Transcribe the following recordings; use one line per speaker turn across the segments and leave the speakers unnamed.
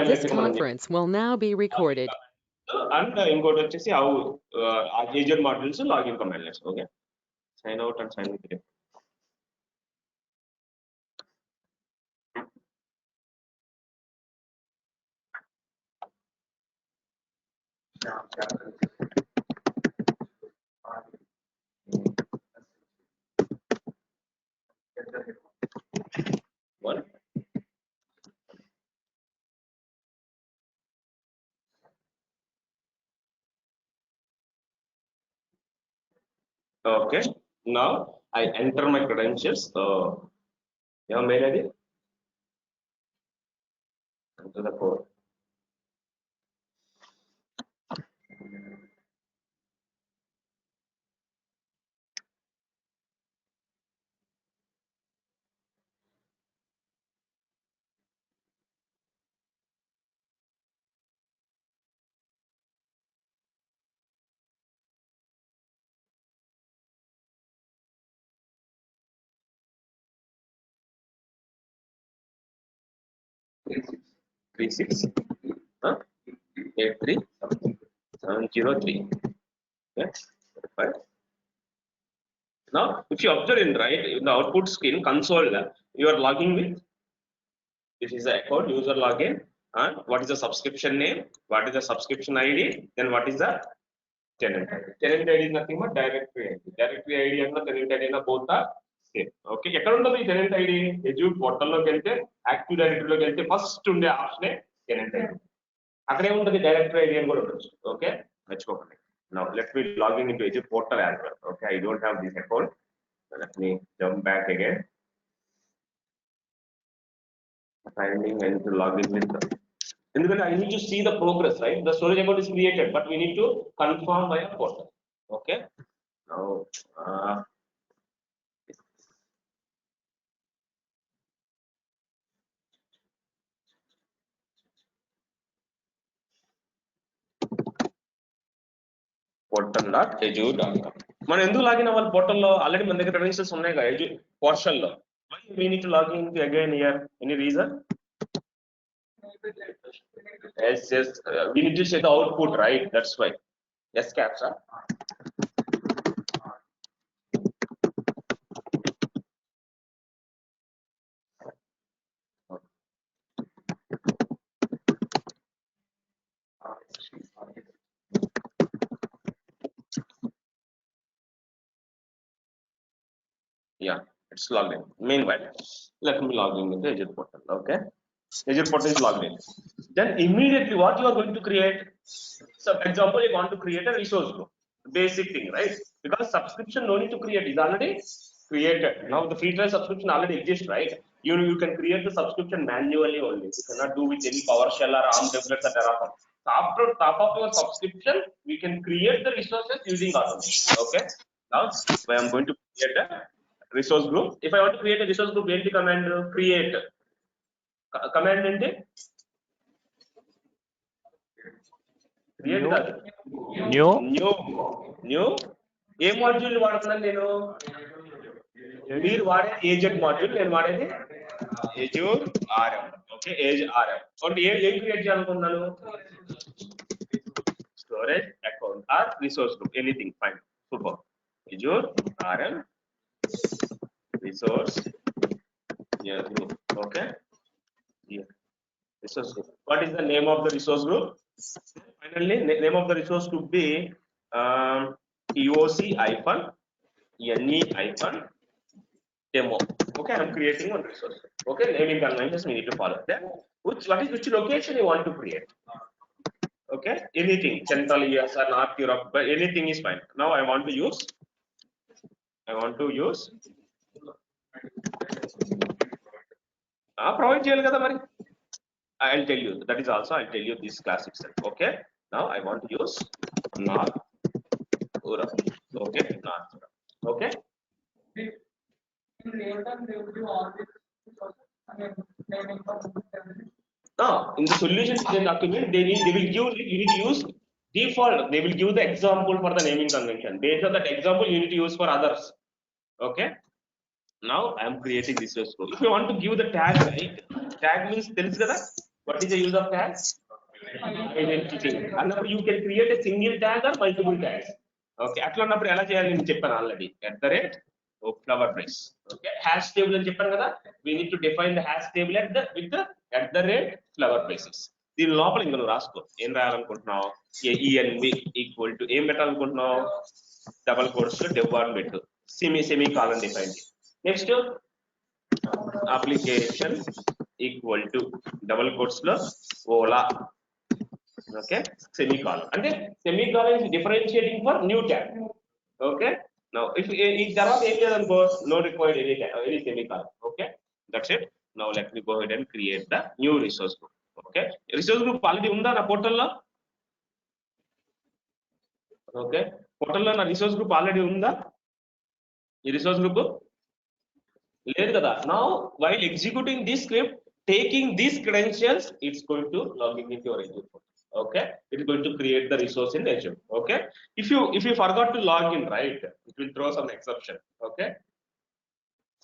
This conference will now be recorded.
And ఇంకోటి వచ్చేసి how agent modules login command lines. Okay, sign out and sign with it. One. Okay, now I enter my credentials. Your mail ID. Enter the code. Three six 83703. Okay, right. Now, if you observe in right in the output screen console, you are logging with this is the account user login, and what is the subscription name, what is the subscription ID, then what is the tenant ID. Tenant ID is nothing but directory ID. Directory ID and the tenant ID both are same. Okay, ఎక్కడ ఉంటుంది ఈ tenant ID? Azure portal లోకి వెళ్తే active directory లోకి వెళ్తే first ఉండే option tenant ID. అక్కడే ఉంటుంది డైరెక్టరీ ID అని కూడా ఉండొచ్చు. ఓకే, మర్చిపోకండి. Now let me log in into Azure portal as well. Okay, I don't have this account. So let me jump back again. Finding and to log in with ఎందుకంటే I need to see the progress, right? The storage account is created, but we need to confirm via portal. Okay, now portal.azure.com. మనం ఎందుకు login అవ్వాలి పోర్టల్లో? Already మన దగ్గర credentials ఉన్నాయి కదా Azure portal లో. Why we need to log in again here? Any reason? Yes, we need to set the output, right? That's why. Yes, captcha. Yeah, it's logged in. Meanwhile, let me log in into Azure portal. Okay, Azure portal is logged in. Then immediately, what you are going to create? So, for example, you want to create a resource group. Basic thing, right? Because subscription no need to create is already created. Now the free trial subscription already exists, right? You can create the subscription manually only. You cannot do with any PowerShell or ARM templates or Terraform. So after top of your subscription, we can create the resources using automation. Okay. Now I am going to create a resource group. If I want to create a resource group, ఏంటి command create command ఏంటి? Create కాదు. New ఏ module వాడుతున్నాను నేను? మీరు వాడే agent module, నేను వాడేది Azure RM. Okay, Azure RM. కాబట్టి ఏం క్రియేట్ చేయాలనుకున్నాను? Storage account or resource group, anything fine, super. Azure RM resource group. Okay, yeah, resource group. What is the name of the resource group? Finally, name of the resource group be EOC-NE-demo. Okay, I am creating one resource. Okay, naming conventions we need to follow. Then which location you want to create? Okay, anything, Central US or North Europe, but anything is fine. Now I want to use provide చేయాలి కదా మరి. I'll tell you, that is also I'll tell you this class itself. Okay, now I want to use North Europe. Okay, North Europe. Okay, in the solution document they will give, you need to use default, they will give the example for the naming convention. Based on that example you need to use for others. Okay, now I am creating this resource group. If you want to give the tag, right, tag means తెలుసు కదా, What is the use of tag? Identity. Another, you can create a single tag or multiple tags. Okay. అట్లా ఉన్నప్పుడు ఎలా చేయాలి నేను చెప్పాను already. @flower brace. Okay. Hash table అని చెప్పాను కదా. We need to define the hash table with the @flower braces. దీని లోపల ఇంకా నువ్వు రాసుకో. ఏం రాయాలనుకుంటున్నావు? env equal to ఏం పెట్టాలనుకుంటున్నావు? డబల్ కోట్స్ లో dev1 పెట్టు. Semi colon define. Next application equal to double quotes lo ola. Okay, semicolon. And then semicolon is differentiating for new tag. Okay, now if tarvata em ledanko no required any semicolon. Okay, that's it. Now let me go ahead and create the new resource group. Okay, resource group already unda na portal lo. Okay, portal lo na resource group already unda. Ee resource group లేదు కదా. Now while executing this script, taking these credentials, it's going to log in with your Azure portal. Okay, it's going to create the resource in Azure. Okay, if you forgot to log in, right, it will throw some exception. Okay,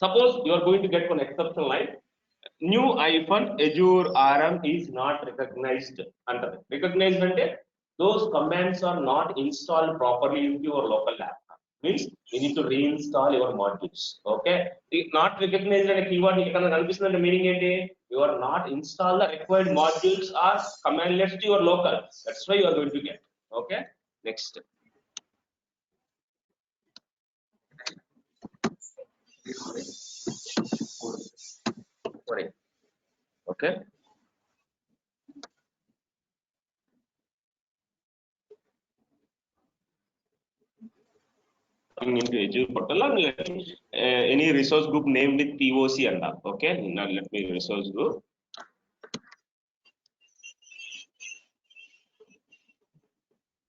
suppose you are going to get one exception like new -Azure RM is not recognized. Under recognized అంటే those commands are not installed properly into your local laptop. Means you need to reinstall your modules. Okay, not recognized అనే keyword ఇక్కడ కనిపిస్తుందంటే meaning ఏంటి? You are not install the required modules or commandlets to your local. That's why you are going to get. Okay, next. Sorry. Okay. Into Azure portal, any resource group name with POC and up. Okay, now let me resource group.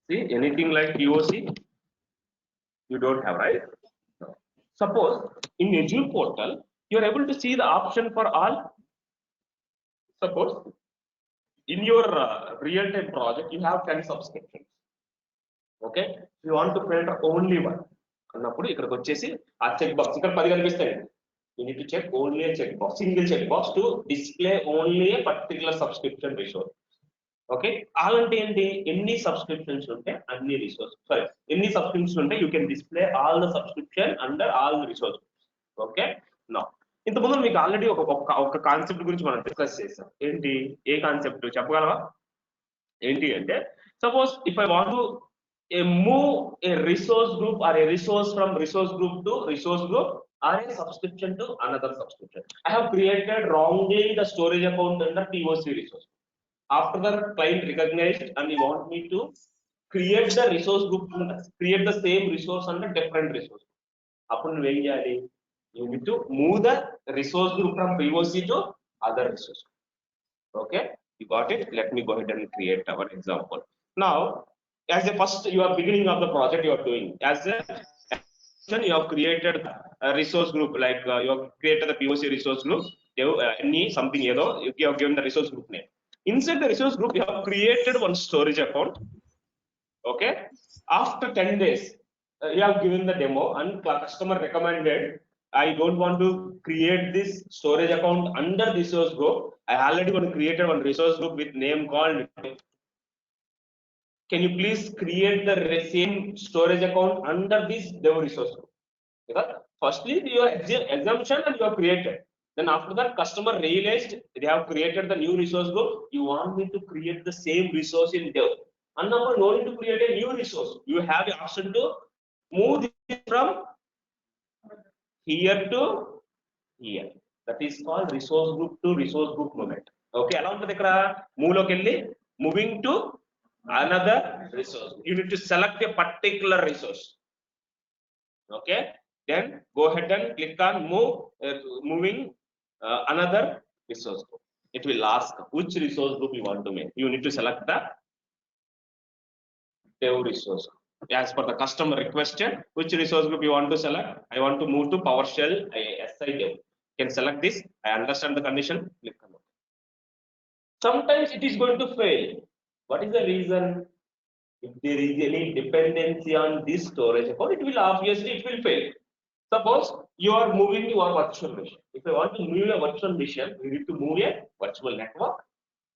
See, anything like POC you don't have, right? No. Suppose in Azure portal you are able to see the option for all. Suppose in your real-time project you have 10 subscriptions. Okay, you want to filter only one. అన్నప్పుడు ఇక్కడికి వచ్చేసి ఆ check box ఇక్కడ 10 కనిపిస్తాయి. You need to check only a check box, single check box to display only a particular subscription resource. Okay, all అంటే ఏంటి? ఎన్ని subscriptions ఉంటే అన్ని రిసోర్స్, సారీ ఎన్ని సబ్స్క్రిప్షన్స్ ఉంటే you can display all the subscription under all the resources. Okay, now ఇంతకుముందు మీకు already ఒక కాన్సెప్ట్ గురించి మనం డిస్కస్ చేసాం. ఏంటి? ఏ కాన్సెప్ట్ చెప్పగలవా? ఏంటి అంటే suppose if I want to move a resource group or a resource from resource group to resource group or a subscription to another subscription. I have created wrongly the storage account under POC resource. After the client recognized and you want me to create the resource group, create the same resource under different resource. Upon you need to move the resource group from POC to other resource. Okay, you got it. Let me go ahead and create our example. Now, as a first, you are beginning of the project you are doing. As a you have created a resource group, like you have created the POC resource group. Any something you have given the resource group name. Inside the resource group, you have created one storage account. Okay. After 10 days, you have given the demo and customer recommended. I don't want to create this storage account under this resource group. I already created one resource group with name called. Can you please create the same storage account under this dev resource group? Because firstly your assumption and you have created. Then after that customer realized they have created the new resource group. You want me to create the same resource in dev. And now no need to create a new resource. You have the option to move this from here to here. That is called resource group to resource group movement. Okay, along with the move lokelli moving to another resource. You need to select a particular resource. Okay, then go ahead and click on moving another resource group. It will ask which resource group you want to make. You need to select the dev resource as per the customer requested. Which resource group you want to select? I want to move to PowerShell SI dev. You can select this. I understand the condition. Click on it. Sometimes it is going to fail. What is the reason? If there is any dependency on this storage account, it will obviously fail. Suppose you are moving your virtual machine. If I want to move a virtual machine, we need to move a virtual network.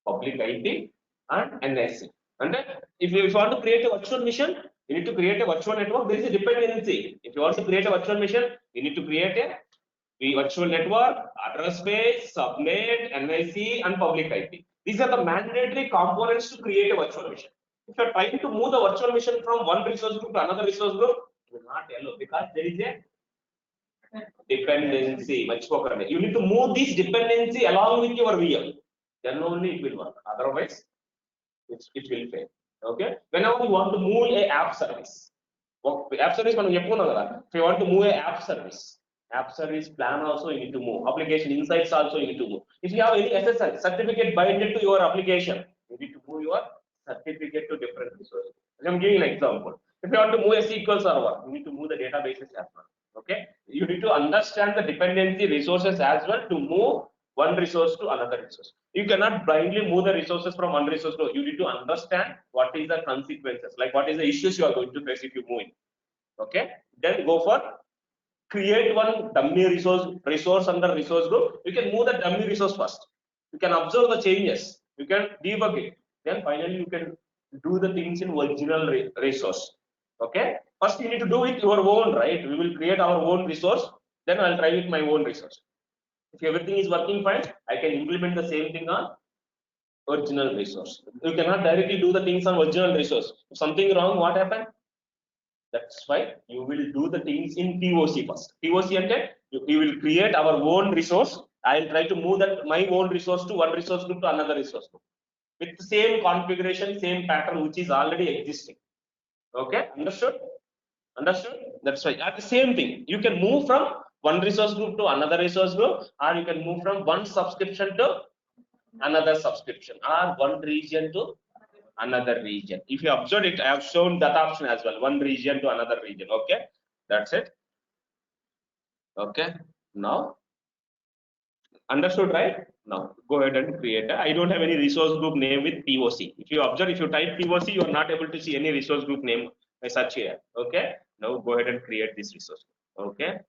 public IP, and NIC. And then if you want to create a virtual machine, you need to create a virtual network. There is a dependency. If you want to create a virtual machine, you need to create a virtual network, address space, subnet, NIC, and public IP. These are the mandatory components to create a virtual machine. If you are trying to move the virtual machine from one resource group to another resource group, it will not allow because there is a dependency. You need to move this dependency along with your VM. Then only it will work. Otherwise, it will fail. Okay. Whenever you want to move a app service, if you want to move a app service plan also you need to move. Application insights also you need to move. If you have any SSL certificate binded to your application, you need to move your certificate to different resources. I'm giving an example. If you want to move a SQL server, you need to move the databases as well. Okay, you need to understand the dependency resources as well to move one resource to another resource. You cannot blindly move the resources from one resource to. You need to understand what is the consequences, like what is the issues you are going to face if you move in. Okay, then go for create one dummy resource under resource group. You can move the dummy resource first. You can observe the changes. You can debug it. Then finally you can do the things in original resource. Okay. First you need to do it your own, right? We will create our own resource. Then I'll try with my own resource. If everything is working fine, I can implement the same thing on original resource. You cannot directly do the things on original resource. If something wrong, what happened? That's why you will do the things in POC first. POC and we will create our own resource. I'll try to move that my own resource to one resource group to another resource group with the same configuration, same pattern which is already existing. Okay, understood? Understood? That's right. At the same thing, you can move from one resource group to another resource group, or you can move from one subscription to another subscription, or one region to another region. If you observe it, I have shown that option as well, one region to another region. Okay, that's it. Okay, now understood, right? Now go ahead and create I don't have any resource group name with POC. If you observe, if you type POC, you are not able to see any resource group name by such here. Okay, now go ahead and create this resource. Okay,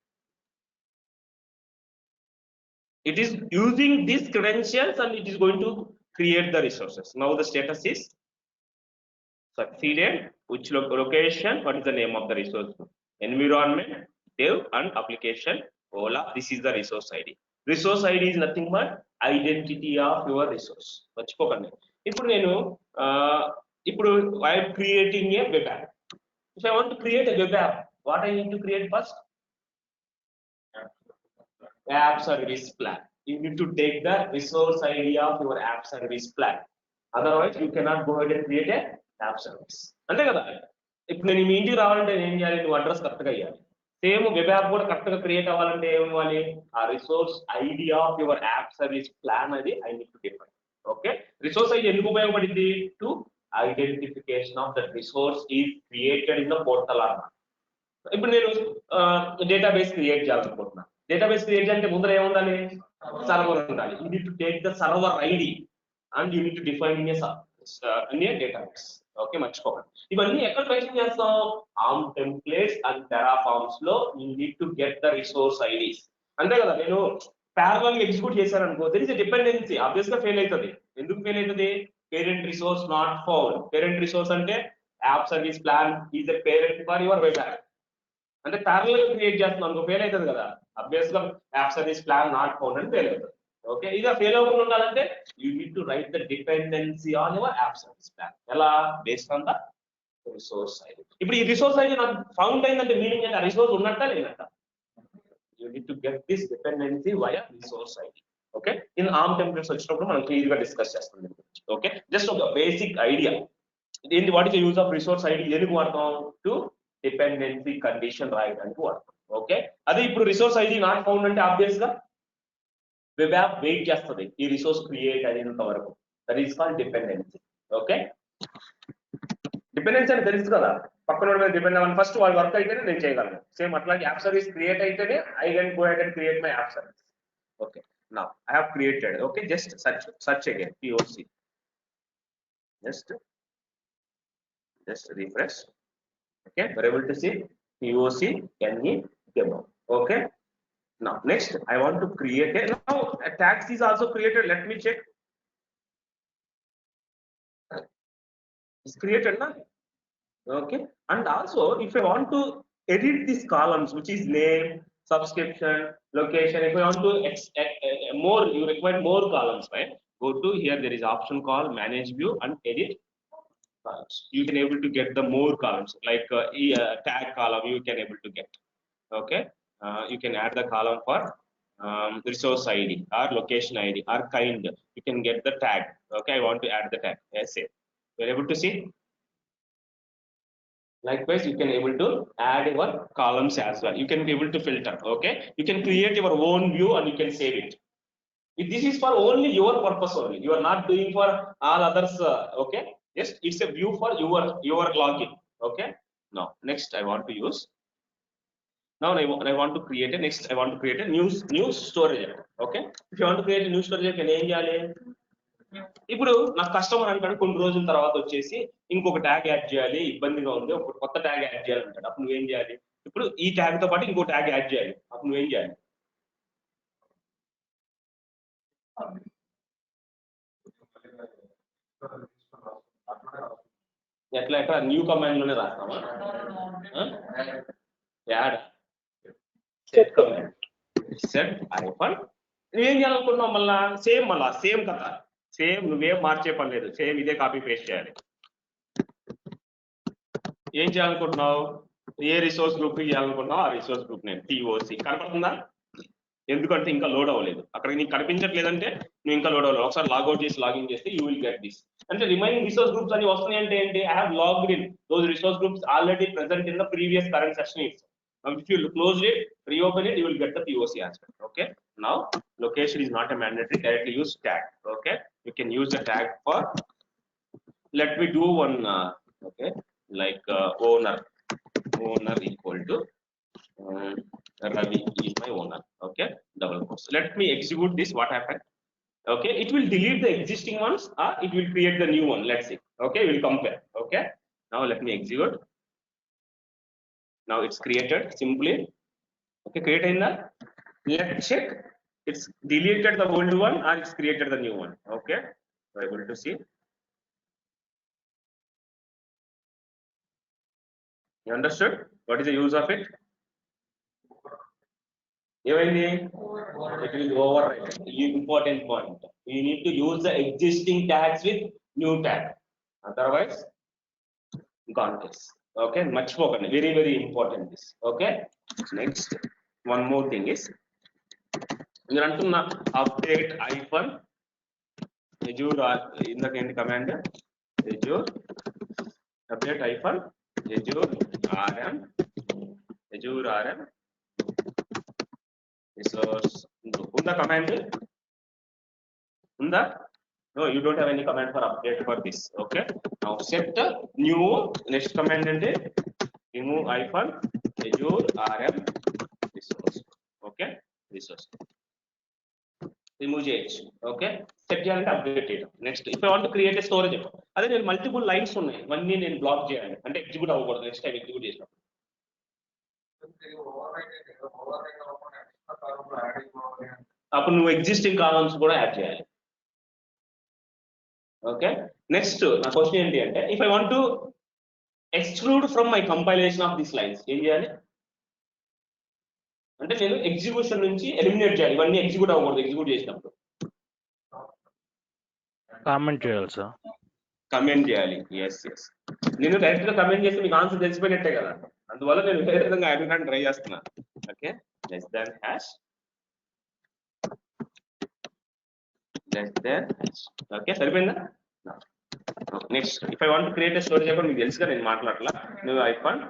it is using these credentials and it is going to create the resources. Now the status is succeeded. Which location? What is the name of the resource? Environment, dev, and application. OLAP. This is the resource ID. Resource ID is nothing but identity of your resource. I am creating a web app. If I want to create a web app, what I need to create first? App service plan. You need to take the resource ID of your app service plan. Otherwise, you cannot go ahead and create a app service. అంతే కదా ఇప్పుడు నేను మీ ఇంటికి రావాలంటే నేను ఏం చేయాలి నువ్వు అడ్రస్ కరెక్ట్గా ఇవ్వాలి సేమ్ వెబ్ యాప్ కూడా కరెక్ట్గా క్రియేట్ అవ్వాలంటే ఏం ఇవ్వాలి ఆ resource ID of your app service plan అది I need to define okay resource ID ఎందుకు ఉపయోగపడింది to identification of the resource is created in the portal అన్నమాట ఇప్పుడు నేను డేటాబేస్ క్రియేట్ చేయాలనుకుంటున్నాను డేటాబేస్ క్రియేట్ చేయాలంటే ముందర ఏముండాలి సర్వర్ ఉండాలి you need to take the server ID and you need to define in a database okay మర్చిపోకండి ఇవన్నీ ఎక్కడ మెన్షన్ చేస్తాం ఆమ్ టెంప్లేట్స్ అండ్ టెరాఫార్మ్స్ లో you need to get the resource IDs అంతే కదా నేను ప్యారలల్ ఎగ్జిక్యూట్ చేశాను అనుకో there is a dependency obvious గా ఫెయిల్ అవుతుంది ఎందుకు ఫెయిల్ అవుతుంది parent resource not found parent resource అంటే app service plan is a parent for your web app అంటే ప్యారలల్ క్రియేట్ చేస్తున్నాం అనుకో ఫెయిల్ అవుతుంది కదా ఆబ్వియస్ గా app service plan not found అని ఫెయిల్ అవుతుంది ఓకే ఇక ఫెయిల్ అవ్వకుండా ఉండాలంటే you need to write the dependency on your app service plan ఎలా based on the resource ID ఇప్పుడు ఈ రిసోర్స్ ఐడి నాకు ఫౌండ్ అయిందంటే మీనింగ్ అంటే ఆ రిసోర్స్ ఉన్నట్ట లేనట్ట you need to get this dependency via resource ID okay in ARM templates వచ్చినప్పుడు మనం క్లియర్ గా డిస్కస్ చేస్తాం ఓకే జస్ట్ ఒక బేసిక్ ఐడియా ఏంటి what is use of resource ID ఎందుకు వాడతాం టు డిపెండెన్సీ కండిషన్ రాయడానికి వాడతాం ఓకే అదే ఇప్పుడు రిసోర్స్ ఐడి నాట్ ఫౌండ్ అంటే ఆబ్వియస్ గా వెబ్ యాప్ వెయిట్ చేస్తుంది ఈ రిసోర్స్ క్రియేట్ అయినంత వరకు that is called dependency okay dependency అని తెలుసు కదా పక్కన మీద డిపెండ్ అవ్వాలి ఫస్ట్ వాళ్ళు వర్క్ అయితేనే నేను చేయగలను సేమ్ అట్లాగే యాప్ సర్వీస్ క్రియేట్ అయితేనే I can go ahead and create my app service okay now I have created okay just search again POC just refresh okay we're able to see POC NE demo okay now next I want to create now a tax is also created let me check It's created now. Okay, and also if I want to edit these columns, which is name, subscription, location, if I want to more, you require more columns, right? Go to here, there is option called manage view and edit columns. You can able to get the more columns like tag column you can able to get. Okay, you can add the column for resource ID or location ID or kind. You can get the tag. Okay, I want to add the tag. Yes, you're able to see. Likewise, you can able to add your columns as well. You can be able to filter. Okay, you can create your own view and you can save it. This is for only your purpose only. You are not doing for all others. Okay, yes, it's a view for your login. Okay. Now, next I want to use. Now I want to create a next. I want to create a new storage. Okay. If you want to create a new storage, you can ఏం చేయాలి? ఇప్పుడు నా customer అంటాడు కొన్ని రోజుల తర్వాత వచ్చేసి ఇంకొక ట్యాగ్ యాడ్ చేయాలి, ఇబ్బందిగా ఉంది, ఒక కొత్త ట్యాగ్ యాడ్ చేయాలంటాడు. అప్పుడు నువ్వేం చేయాలి? ఇప్పుడు ఈ ట్యాగ్ తో పాటు ఇంకో ట్యాగ్ యాడ్ చేయాలి. అప్పుడు నువ్వేం చేయాలి? ఎట్లా న్యూ కమాండ్ లోనే రాస్తామా? Add set command set hyphen నువ్వేం చేయాలనుకుంటున్నావు? మళ్ళా సేమ్ కదా, సేమ్ నువ్వేం మార్చే పని లేదు, సేమ్ ఇదే కాపీ పేస్ట్ చేయాలి. ఏం చేయాలనుకుంటున్నావు? ఏ రిసోర్స్ గ్రూప్ చేయాలనుకుంటున్నావు ఆ రిసోర్స్ గ్రూప్ నేమ్ టీఓసి కనపడుతుందా? ఎందుకంటే ఇంకా లోడ్ అవ్వలేదు. అక్కడ నీకు కనిపించట్లేదంటే నువ్వు ఇంకా లోడ్ అవ్వలేదు. ఒకసారి లాగౌట్ చేసి లాగిన్ చేస్తే యూ విల్ గెట్ దిస్. అంటే రిమైనింగ్ రిసోర్స్ గ్రూప్స్ అని వస్తున్నాయి అంటే ఏంటి? I have logged in those resource groups already present in the previous current session. If you close it, reopen it, you will get the POC aspect. Okay. Now location is not a mandatory. Directly use tag. Okay. You can use the tag for. Let me do one. Okay. Like owner equal to Ravi is my owner. Okay. Double quotes. Let me execute this. What happened? Okay. It will delete the existing ones. It will create the new one. Let's see. Okay. We will compare. Okay. Now let me execute. Now it's created simply. Okay, create in that. Let's check. It's deleted the old one and it's created the new one. Okay, we're able to see. You understood? What is the use of it? It will override. Important point. You need to use the existing tags with new tag. Otherwise, gone case. Okay, much more very important this. Okay, next one more thing is you run to update hyphen Azure in the end command Azure update hyphen Azure RM resource unda command unda. No, you don't have any command for update for this. Okay. Now set new next command and remove hyphen Azure RM resource. Okay. Resource. Remove JH. Okay. Set and update it. Next, if I want to create a storage, other than multiple lines on it, one in block J and execute over next time execute it. Upon existing columns కూడా add చేయాలి. Okay. Next, నా question ఏంటి అంటే if I want to exclude from my compilation of these lines ఏం చేయాలి అంటే నేను execution నుంచి ఎలిమినేట్ చేయాలి. ఇవన్నీ ఎగ్జిక్యూట్ అవ్వకూడదు. ఎగ్జిక్యూట్ చేసినప్పుడు
కామెంట్ చేయాలి సార్.
కమెంట్ చేయాలి. ఎస్ నేను డైరెక్ట్ గా కమెంట్ చేస్తే మీకు ఆన్సర్ తెలిసిపోయినట్టే కదా. అందువల్ల నేను వేరే విధంగా అడగడానికి ట్రై చేస్తున్నా. Okay, less than hash okay సరిపోయిందా? Next if I want to create a storage account మీకు తెలుసుగా నేను మాట్లాడలా. నువ్వు ఐఫోన్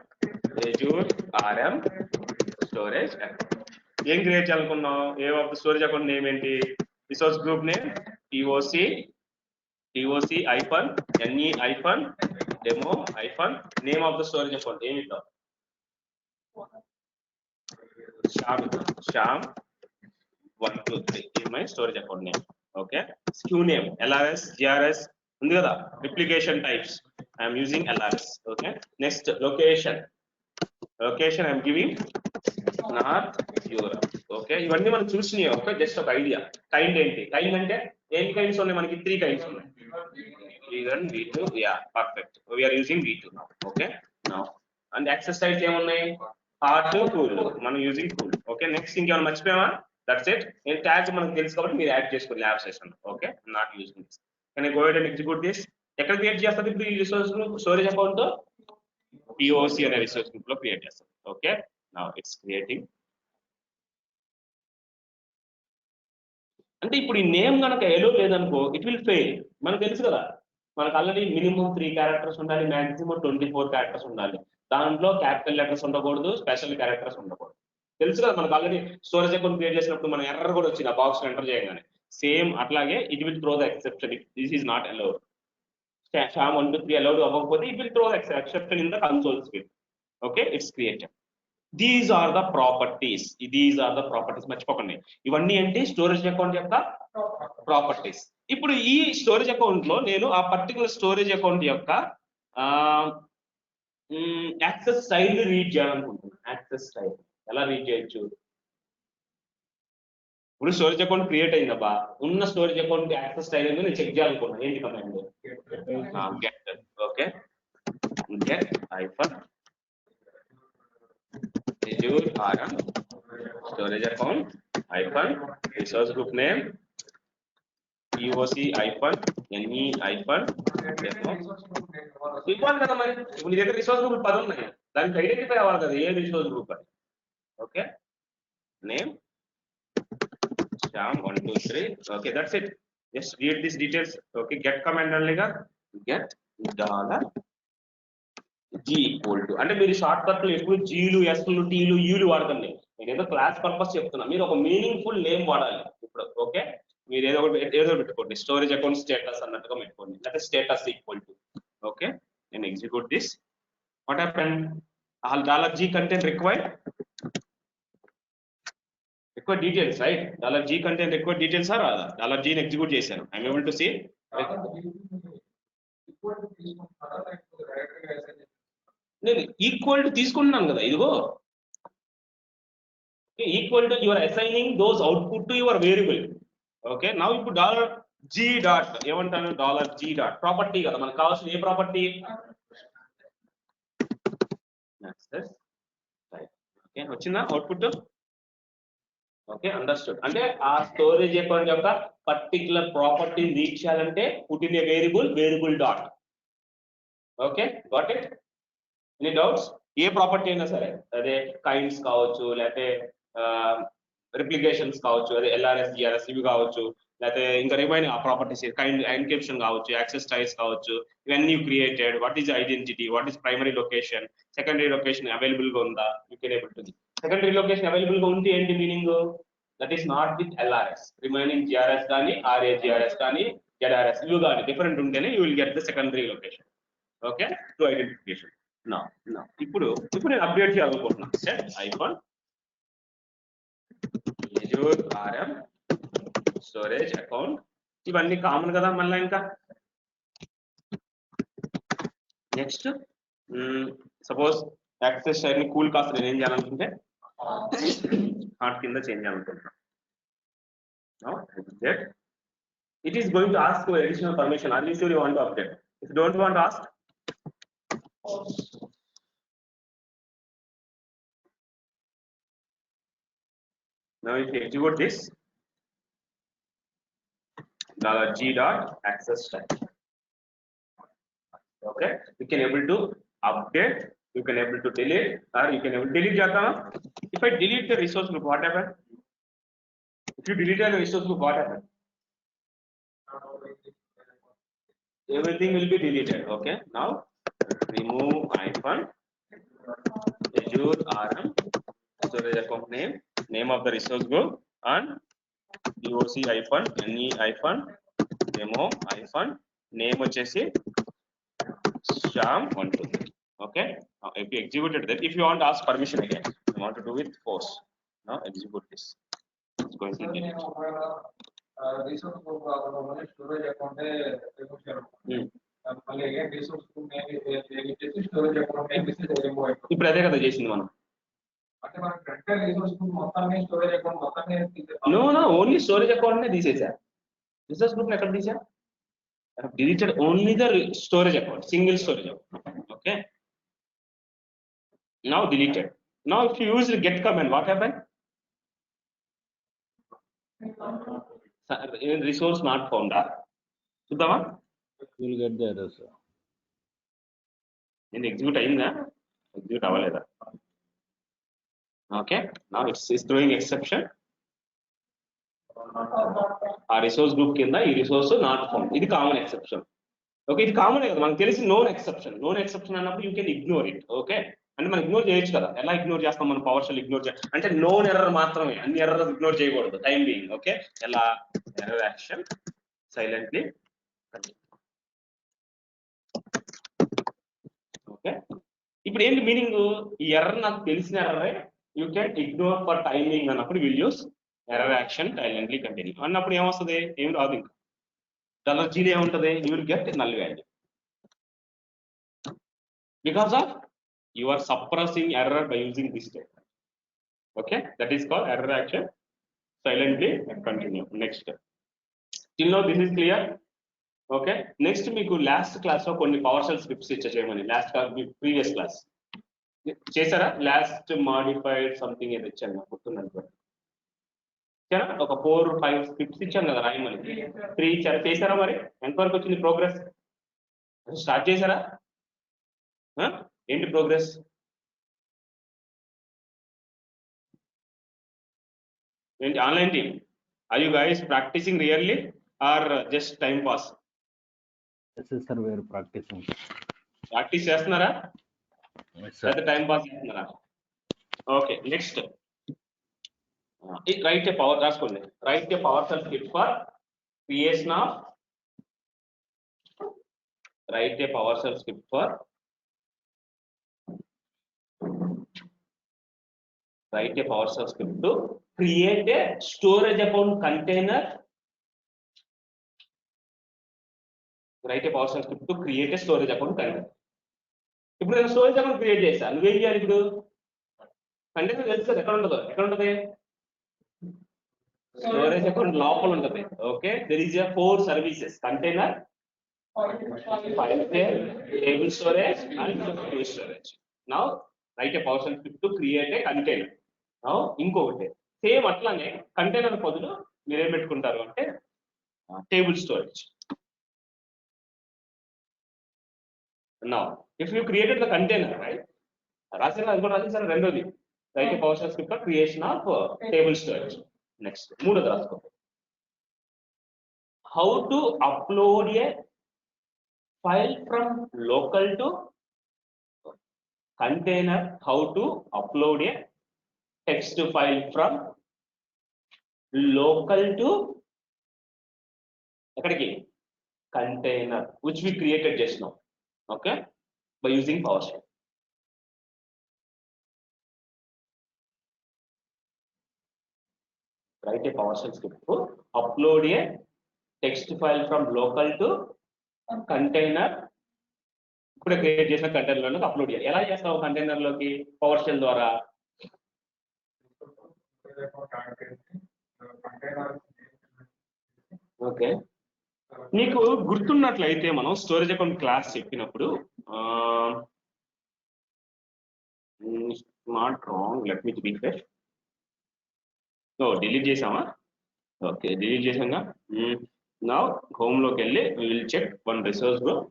Azure RM స్టోరేజ్ ఏం క్రియేట్ చేయాలనుకున్నావు? ఏ of the storage account name ఏంటి? Resource group name TOC hyphen NE hyphen demo hyphen name of the storage account ఏమి ఇద్దాం? Shyam 123 is my storage account name. Okay, SKU name LRS GRS ఉంది కదా. replication types I am using LRS. Okay, next location I am giving North Europe. Okay, ఇవన్నీ మనం చూసినాయి. Okay, just ఒక idea. Kind ఏంటి? Kind అంటే ఎన్ని కైండ్స్ ఉన్నాయి మనకి? 3 కైండ్స్ ఉన్నాయి. V1 V2 yeah perfect we are using V2 now okay now and access types ఏమున్నాయి hot cool మనం using cool okay next ఇంకేమైనా మర్చిపోయామా that's it నేను ట్యాగ్ మనకు తెలుసు కాబట్టి మీరు యాడ్ చేసుకోండి lab session okay not using this can I go ahead and execute this ఎక్కడ క్రియేట్ చేస్తుంది ఇప్పుడు ఈ resource group storage account POC అనే రిసోర్స్ గ్రూప్ లో క్రియేట్ చేస్తాం ఓకే now it's creating అంటే ఇప్పుడు ఈ నేమ్ కనుక ఎలో లేదనుకో ఇట్ విల్ ఫెయిల్ మనకు తెలుసు కదా మనకు ఆల్రెడీ మినిమం 3 క్యారెక్టర్స్ ఉండాలి మాక్సిమం 24 క్యారెక్టర్స్ ఉండాలి దాంట్లో క్యాపిటల్ లెటర్స్ ఉండకూడదు స్పెషల్ క్యారెక్టర్స్ ఉండకూడదు తెలుసు కదా మనకు ఆల్రెడీ స్టోరేజ్ అకౌంట్ క్రియేట్ చేసినప్పుడు మన ఎర్రర్ కూడా వచ్చింది ఆ బాక్స్ ఎంటర్ చేయగానే సేమ్ అట్లాగే it will throw the exception this is not allowed sham 1 2 3 allowed అవ్వకపోతే it will throw the exception in the console screen okay it's created these are the properties మర్చిపోకండి ఇవన్నీ ఏంటి storage account యొక్క properties ఇప్పుడు ఈ storage account లో నేను ఆ పర్టికులర్ స్టోరేజ్ అకౌంట్ యొక్క యాక్సెస్ స్టైల్ రీడ్ చేయాలనుకుంటున్నాను యాక్సెస్ స్టైల్ ఎలా రీడ్ చేయొచ్చు ఇప్పుడు స్టోరేజ్ అకౌంట్ క్రియేట్ అయిందబ్బా ఉన్న స్టోరేజ్ అకౌంట్ యాక్సెస్ స్టైల్ ఏంటో నేను చెక్ చేయాలనుకున్నాను ఏంటి command get okay get hyphen Azure RM storage account hyphen resource group name POC hyphen NE hyphen ఇవ్వాలి కదా మరి ఇప్పుడు నీ దగ్గర రిసోర్స్ గ్రూప్ 10 ఉన్నాయి దానికి ఐడెంటిఫై అవ్వాలి కదా ఏ రిసోర్స్ గ్రూప్ అని okay name sham 1 2 3 okay that's it just read these details okay get command onlyగా get $g equal to అంటే మీరు షార్ట్ కట్ లో ఎప్పుడు జీలు ఎస్లు టీలు యూలు వాడకండి నేను ఏదో క్లాస్ పర్పస్ చెప్తున్నా మీరు ఒక మీనింగ్ఫుల్ నేమ్ వాడాలి ఇప్పుడు ఓకే మీరు ఏదో పెట్టుకోండి స్టోరేజ్ అకౌంట్ స్టేటస్ అన్నట్టుగా పెట్టుకోండి లేకపోతే స్టేటస్ ఈక్వల్ టు ఓకే నేను execute this what happen $g content required details right $g content required details or $g ని ఎగ్జిక్యూట్ చేశాను ఐఎమ్ ఏబుల్ టు సీ నేను ఈక్వల్ టు తీసుకుంటున్నాను కదా ఇదిగో equal to your assigning those output to your variable okay now ఇప్పుడు $g dot ఏమంటాను $g dot property కదా మనకు కావాల్సిన ఏ ప్రాపర్టీ ఓకే వచ్చిందా అవుట్పుట్ ఓకే అండర్స్టూడ్ అంటే ఆ స్టోరేజ్ అకౌంట్ యొక్క పర్టికులర్ ప్రాపర్టీ రీడ్ చేయాలంటే put in a variable dot okay got it any doubts A property అయినా సరే అదే కైండ్స్ కావచ్చు లేకపోతే రిప్లికేషన్స్ కావచ్చు అదే LRS GRS ఇవి కావచ్చు లేకపోతే ఇంకా రిమైనింగ్ ఆ ప్రాపర్టీస్ కైండ్ ఎన్క్రిప్షన్ కావచ్చు యాక్సెస్ టైప్స్ కావచ్చు ఇవన్నీ created what is identity what is primary location secondary location available గా ఉందా you can able to secondary location available గా ఉంటే ఏంటి meaning that is not with LRS remaining GRS కానీ RAGRS కానీ ZRS ఇవి కానీ డిఫరెంట్ ఉంటేనే you will get the secondary location okay to identification నా ఇప్పుడు నేను అప్డేట్ చేయాలనుకుంటున్నాను set hyphen Azure RM storage account ఇవన్నీ కామన్ కదా మళ్ళీ ఇంకా నెక్స్ట్ సపోజ్ యాక్సెస్ స్టైల్ ని కూల్ కాస్ట్ నేను ఏం చేయాలనుకుంటే హార్ట్ కింద చేంజ్ చేయాలనుకుంటున్నాను it is going to ask for additional permission are you sure you want to update if you don't want to ask now if you execute this $g dot access type okay you can able to update you can able to delete or you can able to delete jata if I delete the resource group what happen if you delete the resource group what happen everything will be deleted okay now remove hyphen Azure RM storage account name of the resource group and POC hyphen NE hyphen demo hyphen name వచ్చేసి sham 1 2 3 okay now if you executed that if you want to ask permission again you want to do with force now execute this it's going to delete
resource group storage account మళ్ళీ again resource group name storage account name
ఇప్పుడు అదే కదా చేసింది మనం
అంటే మనం front resource group మొత్తాన్ని storage account మొత్తాన్ని
నో ఓన్లీ స్టోరేజ్ అకౌంట్ నే తీసేసా రిసోర్స్ గ్రూప్ ఎక్కడ తీసా I have deleted only the storage account, single storage account. Okay. Now deleted. Now if you use the get command, what happened? Resource not found. Sudama?
You will get the error, sir.
In execute ayinda? Execute avaleda. Okay. Now it's throwing exception. ఆ resource group కింద ఈ resource not found, ఇది common exception. Okay, ఇది common కదా మనకు తెలిసి. Known exception అన్నప్పుడు you can ignore it. Okay, అంటే మనం ఇగ్నోర్ చేయొచ్చు కదా. ఎలా ఇగ్నోర్ చేస్తాం మనం? పవర్ షెల్ ఇగ్నోర్ చేయాలి అంటే నోన్ ఎర్రర్ మాత్రమే, అన్ని ఎర్రర్ ఇగ్నోర్ చేయకూడదు టైం బీయింగ్. ఓకే, ఎలా? Error action silently. ఓకే, ఇప్పుడు ఏంటి మీనింగ్? ఈ ఎర్రర్ నాకు తెలిసిన ఎర్రరే, you can ignore for timing అన్నప్పుడు will use error action silently continue అన్నప్పుడు ఏమొస్తుంది? ఏం రాదు. ఇంకా $G ఏముంటది? You will get null value because of you are suppressing error by using this statement. Okay, that is called error action silently continue. Next, till now this is clear. Okay, next మీకు last class లో కొన్ని PowerShell scripts ఇచ్చేయమని last previous class చేశారా? Last modified something ఏదో ఇచ్చాను నాకు గుర్తున్నట్టు. ఒక 4-5 scripts ఇచ్చాను కదా రాయమని. 3 ఇచ్చారా? చేశారా? మరి ఎంతవరకు వచ్చింది ప్రోగ్రెస్? స్టార్ట్ చేశారా? ఏంటి ప్రోగ్రెస్? ఏంటి online team? Are you guys practicing really or just time pass?
Yes, sir, we are practicing.
Practice చేస్తున్నారా?
Yes, sir.
లేదా టైం పాస్ చేస్తున్నారా? Okay, next write a power రాసుకోండి. Write a PowerShell script for creation of write a PowerShell script for write a PowerShell script to create a storage account container. Write a PowerShell script to create a storage account container. ఇప్పుడు నేను storage account create చేశాను. నువ్వేం చేయాలి? ఇప్పుడు container తెలుసు కదా ఎక్కడ ఉంటుందో? ఎక్కడ ఉంటుంది? స్టోరేజ్ అకౌంట్ లోపల ఉంటుంది. Okay, there is a 4 services: container, file share, table storage and queue storage. Now write a PowerShell script to create a container. ఇంకొకటి సేమ్ అట్లానే కంటైనర్ బదులు మీరేం పెట్టుకుంటారు అంటే table storage. Now if you created the container, right, రాసిన అది కూడా రాసేసారు. రెండోది write a PowerShell script for creation of table storage. Next మూడోది రాసుకో. How to upload a file from local to container. How to upload A text file from local to ekkadiki container, which we created just now. Okay, by using PowerShell. Write a PowerShell script to upload a text file from local to container. ఇప్పుడు create చేసిన container లోకి upload చేయాలి. ఎలా చేస్తావు container లోకి? PowerShell ద్వారా. Okay, నీకు గుర్తున్నట్లయితే మనం స్టోరేజ్ అకౌంట్ క్లాస్ చెప్పినప్పుడు not wrong, let me refresh. Delete చేసామా? ఓకే, డిలీట్ చేసాంగా. నౌ హోమ్ లోకి వెళ్ళి we will check one resource group,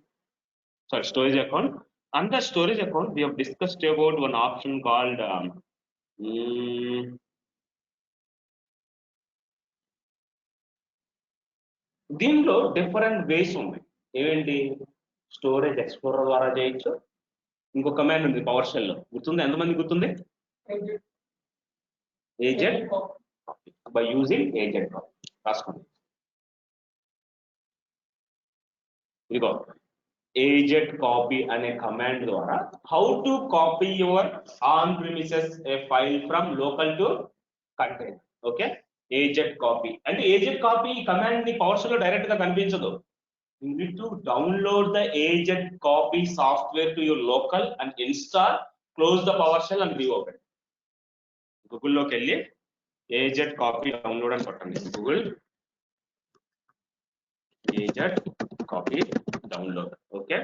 sorry, storage account. Under storage account we have discussed about one option called దీంట్లో different ways ఉన్నాయి. ఏమేంటి? Storage explorer ద్వారా చేయొచ్చు. ఇంకో command ఉంది PowerShell లో, గుర్తుంది? ఎంతమంది గుర్తుంది? ఏజెంట్ బై యూజింగ్ ఏజెంట్ రాసుకోండి. ఇదిగో ఏజెంట్ కాపీ అనే కమాండ్ ద్వారా how to copy your on premises A file from local to container. Okay, agent copy అంటే ఏజెంట్ కాపీ కమాండ్ ని PowerShell లో డైరెక్ట్ గా కనిపించదు. You need to download the agent copy software to your local and install, close the PowerShell and reopen. Google లోకి వెళ్ళి agent copy download అని కొట్టండి. Google agent copy. copy, download. Okay,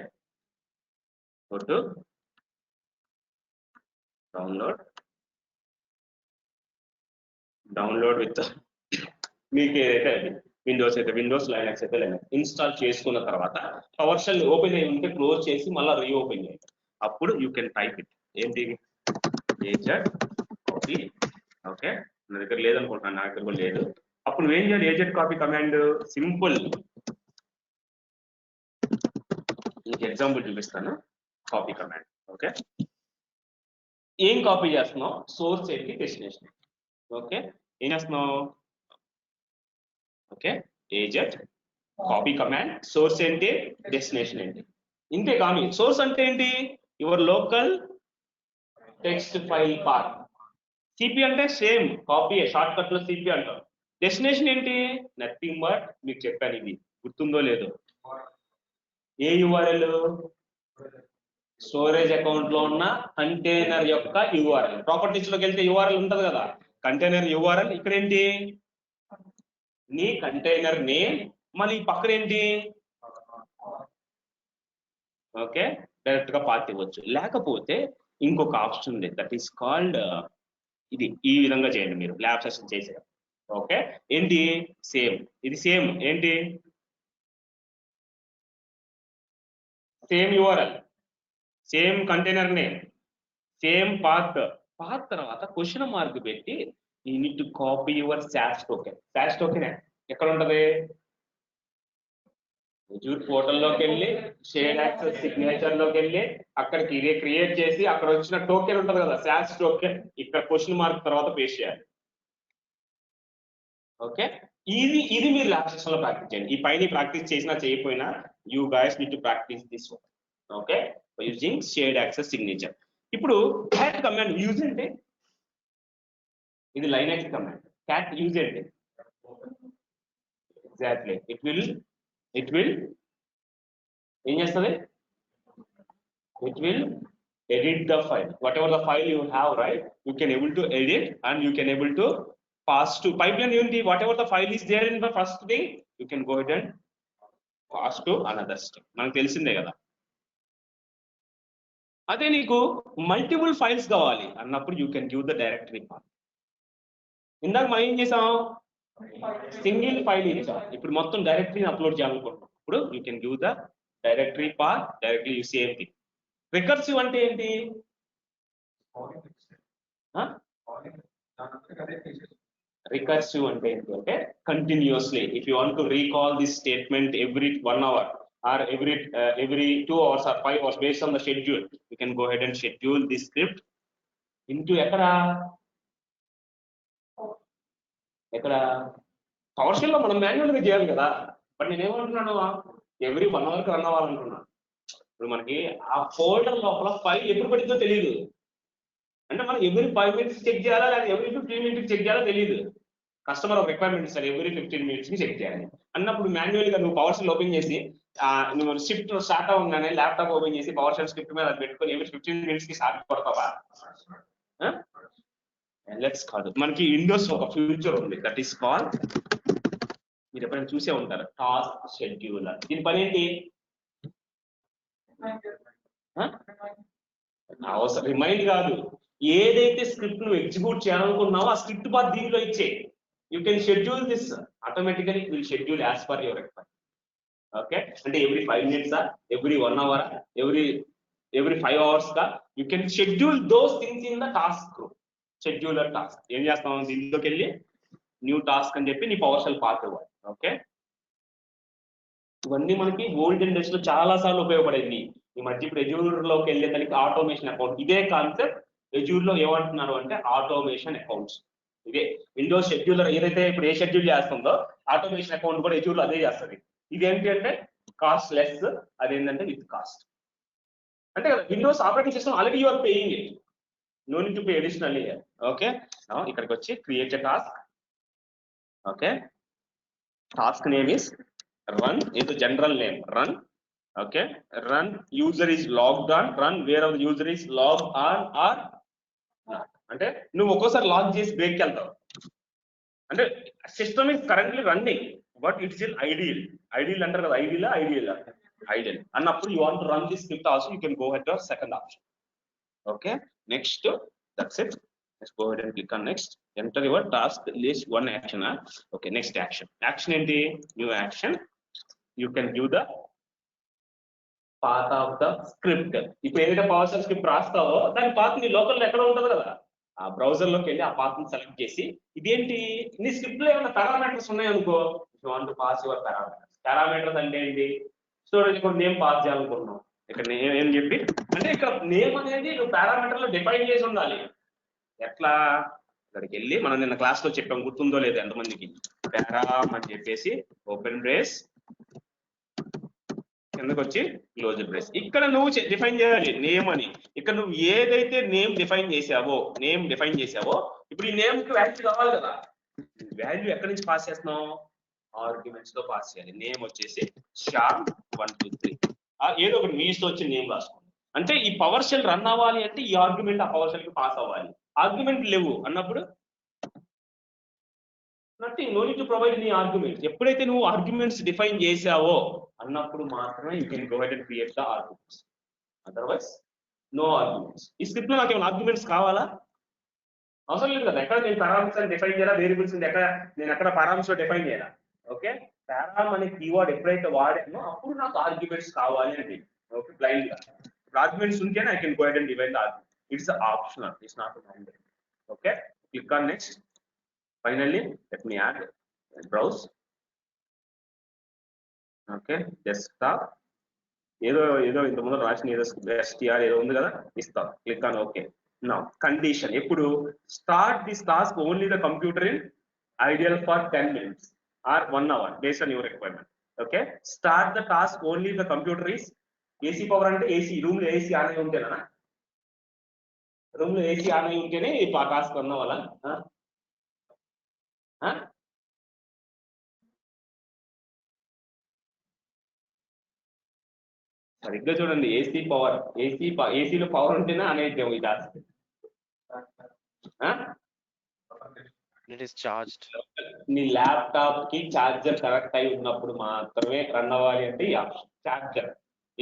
go to download with మీకు ఏదైతే Windows అయితే Windows, Linux అయితే Linux install చేసుకున్న తర్వాత పవర్ షెల్ ఓపెన్ అయ్యి ఉంటే క్లోజ్ చేసి మళ్ళీ రీఓపెన్ చేయండి. అప్పుడు యూ కెన్ టైప్ ఇట్. ఏంటి ఏజెడ్ కాపీ. ఓకే, నా దగ్గర లేదనుకుంటున్నాను, నా దగ్గర కూడా లేదు. అప్పుడు ఏం చేయాలి? AZ copy command simple. మీకు ఎగ్జాంపుల్ చూపిస్తాను. Copy command. ఓకే, ఏం కాపీ చేస్తున్నావు? సోర్స్ ఏంటి, డెస్టినేషన్. ఓకే, ఏం చేస్తున్నావు? Okay, AZ copy command source ఏంటి, డెస్టినేషన్ ఏంటి. ఇంతే కాపీ. సోర్స్ అంటే ఏంటి? Your local text file path. CP అంటే సేమ్ కాపీ, షార్ట్ కట్ లో సిపి అంటాం. డెస్టినేషన్ ఏంటి? నథింగ్ బట్ మీకు చెప్పాను, ఇది గుర్తుందో లేదో, ఏ యూఆర్ఎల్? స్టోరేజ్ అకౌంట్ లో ఉన్న కంటైనర్ యొక్క యూఆర్ఎల్. ప్రాపర్టీస్ లోకి వెళ్తే యూఆర్ఎల్ ఉంటది కదా, కంటైనర్ యూఆర్ఎల్. ఇక్కడ ఏంటి? నీ కంటైనర్ నేమ్, మళ్ళీ పక్కన ఏంటి? ఓకే, డైరెక్ట్ గా పాత్ ఇవ్వచ్చు. లేకపోతే ఇంకొక ఆప్షన్ ఉంది, దట్ ఈస్ కాల్డ్ ఇది. ఈ విధంగా చేయండి మీరు ల్యాబ్ సెషన్ చేసారు. ఓకే, ఏంటి? సేమ్, ఇది సేమ్ ఏంటి? Same URL, same container name, same path. Path తర్వాత క్వశ్చన్ మార్క్ పెట్టి you need to copy your sauce token. Sauce token ఎక్కడ ఉంటది? Azure పోర్టల్లోకి వెళ్ళి షేర్డ్ యాక్సెస్ సిగ్నేచర్ లోకి వెళ్ళి అక్కడికి ఇదే క్రియేట్ చేసి అక్కడ వచ్చిన టోకెన్ ఉంటది కదా, సాస్ టోకెన్, ఇక్కడ క్వశ్చన్ మార్క్ తర్వాత పేస్ట్ చేయాలి. ఓకే, ఇది మీరు ల్యాబ్ సెషన్ లో ప్రాక్టీస్ చేయండి. ఈ పైన ప్రాక్టీస్ చేసినా చేయకపోయినా you guys need to practice this one. Okay, using shared access signature. ఇప్పుడు క్యాట్ కమాండ్ యూజ్ అంటే ఇది లైనక్స్ కమాండ్. క్యాట్ యూజ్ అంటే ఎగ్జాక్ట్లీ it will ఏం చేస్తుంది? it will edit the file, whatever the file you have, right? You can able to edit and you can able to pass to pipeline unity. Whatever the file is there in the first thing, you can go ahead and pass to another step. మనకు తెలిసిందే కదా. అదే నీకు multiple files కావాలి అన్నప్పుడు you can give the directory path. ఇందాక మనం ఏం చేసాం? సింగిల్ ఫైల్ ఇచ్చాం. ఇప్పుడు మొత్తం డైరెక్టరీని అప్లోడ్ చేయాలనుకుంటున్నాం. ఇప్పుడు you can give the directory path directly. You same thing. Recursive అంటే ఏంటి? రికర్సివ్ అంటే ఏంటి అంటే continuously. If you want to recall this statement every 1 hour or every 2 hours or 5 hours based on the schedule, you can go ahead and schedule this script into ఎక్కడ PowerShell లో మనం manual గా చేయాలి కదా. But నేనేమంటున్నాను, every 1 hour run అవ్వాలనుకున్నాను. ఇప్పుడు మనకి ఆ ఫోల్డర్ లోపల ఫైల్ ఎప్పుడు పడిందో తెలియదు. అంటే మనం ఎవ్రీ 5 minutes చెక్ చేయాలా లేదా ఎవ్రీ 15 minutes చెక్ చేయాలో తెలియదు. కస్టమర్ ఒక రిక్వైర్మెంట్ ఇస్తారు, ఎవ్రీ 15 minutes కి చెక్ చేయాలి అన్నప్పుడు మాన్యువల్ గా నువ్వు పవర్ షెల్ ఓపెన్ చేసి నువ్వు షిఫ్ట్ స్టార్ట్ అవ్వగానే ల్యాప్టాప్ ఓపెన్ చేసి పవర్ షెల్ స్క్రిప్ట్ మీద పెట్టుకొని ఎవ్రీ 15 minutes కి స్టార్ట్ కొడతావా? లెట్స్ కాదు. మనకి విండోస్ ఒక ఫ్యూచర్ ఉంది, దట్ ఈస్ కాల్డ్, మీరు ఎప్పుడైనా చూసే ఉంటారు, టాస్క్ షెడ్యూలర్. దీని పని ఏంటి? అవసరం రిమైండ్ కాదు, ఏదైతే స్క్రిప్ట్ నువ్వు ఎగ్జిక్యూట్ చేయాలనుకున్నావో ఆ స్క్రిప్ట్ పాత్ దీంట్లో ఇచ్చే. You can schedule this automatically, will schedule as per your requirement. Okay, అంటే every 5 minutes every 1 hour every 5 hours you can schedule those things in the task group. Scheduler task ఏం చేస్తాం? దీంట్లోకి వెళ్ళి new task అని చెప్పి నీ PowerShell path ఇవ్వాలి. ఓకే, ఇవన్నీ మనకి గోల్డెన్ డేస్ లో చాలా సార్లు ఉపయోగపడేది. ఈ మధ్య ఇప్పుడు Azure లోకి వెళ్ళేదానికి ఆటోమేషన్ అకౌంట్, ఇదే కాన్సెప్ట్ Azure లో ఏమంటున్నారు అంటే ఆటోమేషన్ అకౌంట్స్. ఇదే విండోస్ షెడ్యూలర్ ఏదైతే ఇప్పుడు ఏ షెడ్యూల్ చేస్తుందో ఆటోమేషన్ అకౌంట్ కూడా Azure లో అదే చేస్తుంది. ఇదేంటి అంటే కాస్ట్ లెస్, అదేంటంటే విత్ కాస్ట్. అంటే Windows operating system already you are paying it, no need to pay additionally here. Okay, now ikkadiki vachi create a task. Okay, task name is run, is a general name, run. Okay, run user is logged on, run wherever the user is logged on or not. అంటే నువ్వు ఒక్కోసారి log చేసి break కి వెళ్తావు. అంటే system is currently running but it's in ideal. Ideal అంటారు కదా, ideal idle. అన్నప్పుడు you want to run this script also, you can go ahead to second option. Okay, next, that's it. Let's go ahead and click on next. Enter your task list one action. Okay, next action. Action enti new action. You can give the path of the script. ఇప్పుడు ఏదైతే PowerShell script రాస్తావో దాని path నీ local ఎక్కడ ఉంటుంది కదా, ఆ browser లోకి వెళ్ళి ఆ పాత్ ని సెలెక్ట్ చేసి, ఇదేంటి నీ స్క్రిప్ట్ లో ఏమైనా పారామీటర్స్ ఉన్నాయి అనుకో, you want to pass your parameters. Parameters అంటే ఏంటి, స్టోరేజ్ ఇక్కడ నేమ్ పాస్ చేయాలనుకుంటున్నాం, ఇక్కడ నేమ్ ఏం చెప్పి, అంటే ఇక్కడ నేమ్ అనేది నువ్వు పారామీటర్ లో డిఫైన్ చేసి ఉండాలి. ఎట్లా, ఇక్కడికి వెళ్ళి మనం నిన్న క్లాస్ లో చెప్పాం, గుర్తుందో లేదో ఎంతమందికి, పారామ్ అని చెప్పేసి ఓపెన్ బ్రేస్ కిందకి వచ్చి క్లోజ్ బ్రేస్, ఇక్కడ నువ్వు డిఫైన్ చేయాలి నేమ్ అని. ఇక్కడ నువ్వు ఏదైతే నేమ్ డిఫైన్ చేసావో ఇప్పుడు ఈ నేమ్ కి వాల్యూ కావాలి కదా, వాల్యూ ఎక్కడి నుంచి పాస్ చేస్తున్నావు, ఆర్గ్యుమెంట్స్ లో పాస్ చేయాలి. నేమ్ వచ్చేసి శ్యామ్ 1 2 3, ఏదో ఒకటి మీ ఇష్టం వచ్చి నేమ్ రాసుకోండి. అంటే ఈ పవర్ షెల్ రన్ అవ్వాలి అంటే ఈ ఆర్గ్యుమెంట్ ఆ పవర్ షెల్ కి పాస్ అవ్వాలి. ఆర్గ్యుమెంట్ లేవు అన్నప్పుడు nothing, no need to provide నీ ఆర్గ్యుమెంట్స్. ఎప్పుడైతే నువ్వు ఆర్గ్యుమెంట్స్ డిఫైన్ చేసావో అన్నప్పుడు మాత్రమే you can go ahead and create the arguments, otherwise no arguments. ఈ స్క్రిప్ట్ లో నాకు ఏమైనా ఆర్గ్యుమెంట్స్ కావాలా, అవసరం లేదు కదా. ఎక్కడ నేను పారామీటర్స్ అని డిఫైన్ చేయాలా, వేరియబుల్స్ ఎక్కడ నేను ఎక్కడ పారామీటర్స్ లో డిఫైన్ చేయాలా. ఓకే, పారామ్ అనే కీవర్డ్ ఎప్పుడైతే వాడానో అప్పుడు నాకు ఆర్గ్యుమెంట్స్ కావాలి అంటే, ఓకే, బ్లైండ్ గా ఆర్గ్యుమెంట్స్ ఉంటేనే I can go ahead and define the argument. It's optional, it's not mandatory. Okay, click on next. Finally, let me add browse. Okay, desktop. ఏదో ఇంత ముందు రాసిన ఏదో str ఏదో ఉంది కదా, ఇస్తాం. Click on okay. Now condition, ఎప్పుడు start this task only the computer in idle for 10 minutes or 1 hour based on your requirement. Okay, start the task only the computer is AC power అంటే AC room లో AC on అయి ఉంటేనా, room లో AC on అయి ఉంటేనే ఈ task అన్న వాళ్ళ. సరిగ్గా చూడండి, ఏసీలో పవర్ ఉంటేనే అనేది ఈ టాస్క్.
It is charged.
నీ ల్యాప్టాప్ కి చార్జర్ కరెక్ట్ అయి ఉన్నప్పుడు మాత్రమే రన్ అవ్వాలి అంటే ఈ ఆప్షన్ చార్జర్.